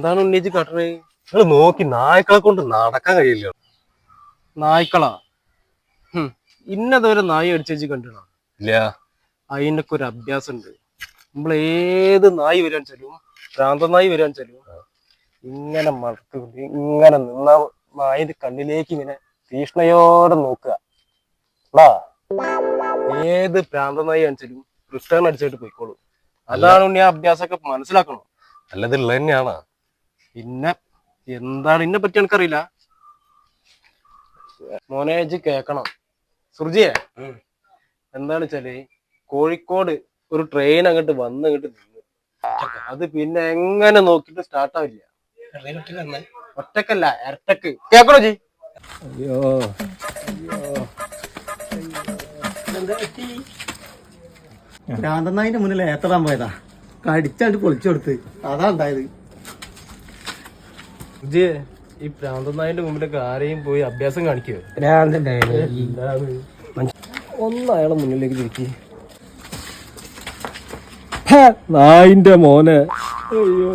എന്താണ് ഉന്നയിച്ച് കട്ടണേ? നിങ്ങൾ നോക്കി നായ്ക്കളെ കൊണ്ട് നടക്കാൻ കഴിയില്ല. നായ്ക്കളാ? ഇന്നതുവരെ നായി അടിച്ചേച്ച് കണ്ടിടാ ഇല്ല. അതിനൊക്കെ ഒരു അഭ്യാസം ഉണ്ട്. നമ്മൾ ഏത് നായി വരാൻ ചെല്ലും, ഭ്രാന്ത നായി വരാൻ ചെല്ലും, ഇങ്ങനെ മറത്ത് ഇങ്ങനെ നിന്ന നായിന്റെ കണ്ണിലേക്ക് ഇങ്ങനെ തീഷ്ണയോടെ നോക്കുക. ഏത് ഭ്രാന്ത നായി കാണിച്ചാലും റിട്ടേൺ അടിച്ചായിട്ട് പോയിക്കോളൂ. അതാണ് ഉണ്ണി ആ അഭ്യാസമൊക്കെ മനസ്സിലാക്കണം. അല്ലതുള്ള തന്നെയാണ്. പിന്നെ എന്താണ് ഇതിനെ പറ്റി എനിക്കറിയില്ല. മോനേജ് കേക്കണം. സുർജിയെ, എന്താന്ന് വെച്ചാല് കോഴിക്കോട് ഒരു ട്രെയിൻ അങ്ങോട്ട് വന്ന് ഇങ്ങോട്ട് നിന്ന്, അത് പിന്നെ എങ്ങനെ നോക്കിട്ട് സ്റ്റാർട്ടാവില്ല. ഒറ്റക്കല്ല, ഇരട്ടക്ക്. കേക്കണോ ജി? അയ്യോ ഭ്രാന്തനായിന്റെ മുന്നിൽ ഏത്തടാൻ പോയതാ, കടിച്ചാണ്ട് പൊളിച്ചു കൊടുത്ത്. അതാ ഉണ്ടായത്. സുർജിയെ, ഈ ഭ്രാന്തനായിന്റെ മുമ്പിലൊക്കെ ആരെയും പോയി അഭ്യാസം കാണിക്കുവോ? ഒന്ന് അയാളെ മുന്നിലേക്ക് തിരിക്കി. നായിന്റെ മോനെ. അയ്യോ.